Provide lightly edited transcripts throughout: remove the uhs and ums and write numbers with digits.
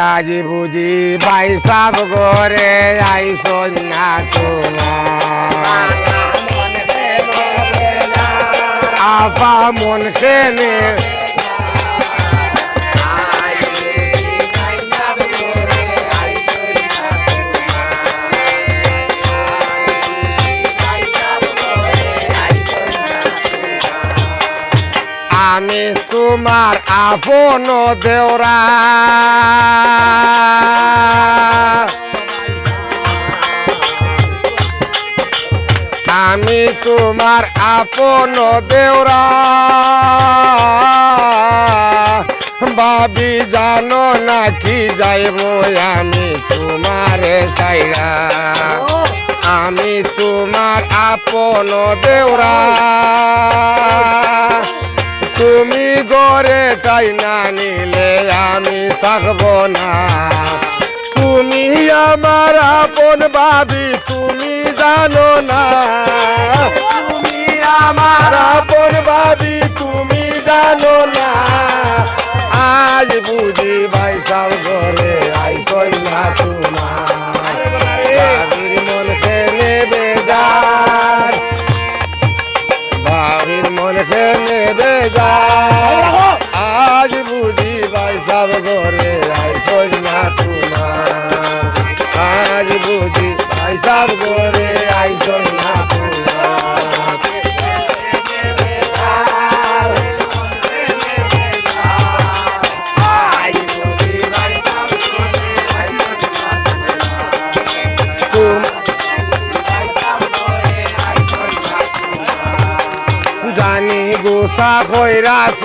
আজ বুঝি বাইসাব ঘরে আইসো না তোমার আপা মন খেনে আমি তোমার আপন দেওরা আমি তোমার আপন দেওরা ভাবি জানো নাকি যাইব আমি তোমারে সাইরা আমি তোমার আপন দেওরা তুমি গড়ে টাই না নিলে আমি থাকবো না তুমি আমার আপন ভাবি তুমি জানো না তুমি আমার আপন ভাবি তুমি জানো না আজ বুঝি বাইসাব ঘরে আইসই না তোমার ভাবির মন খেলে বেজার ভাবির মন খেলে বেজার আজ বুঝি বাইসাব ঘরে আইসই না তোমার আজ বুঝি বাইসাব ঘরে আইসই না তোমার জানি গুসা কইরাছ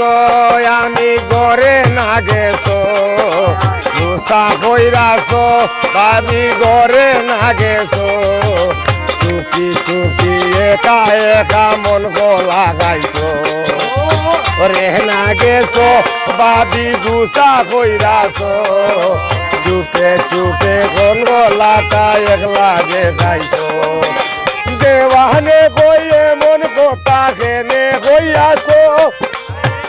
আমি গড়ে না গেছো গুসা কইরাছ ভাবি গড়ে না গেছো চুপি চুপি একা একা মন লাগাইছো রে না গেছো ভাবি গুসা কইরাছ চুপে চুপে কোন গলাটা একলা যে যাইছো দেওয়ানে কইয়ে মন কথা খেনে কইয়াছো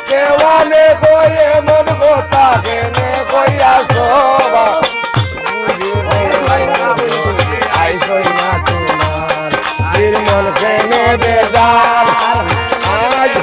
দেওয়ানে কইয়ে মন কথা খেনে কইয়াছো আইসই না তোমার বীর মন খেনে বেজার আজ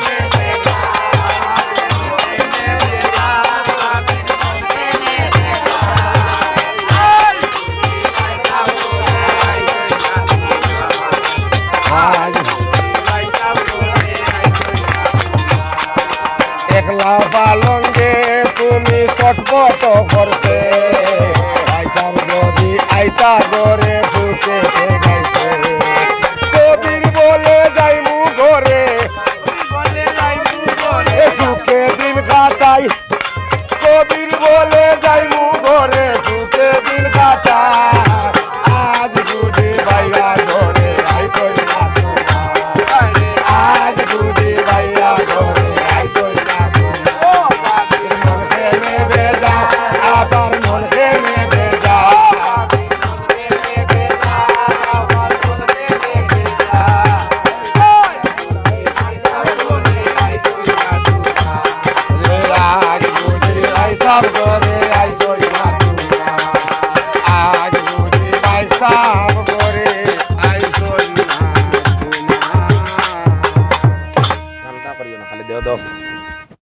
একলা পালঙ্গে তুমি চটপট করতে আইসাব যদি আইতা ধরে বুকে গাইছে কবির বলে যাইমু ঘরে সুখে দিন কাটাই কবির বলে যাইমু ঘরে সুখে দিন কাটাই আজ বুঝি ভাইয়া ঘরে আইসই না আজ বুঝি ভাইয়া ঘরে Stop,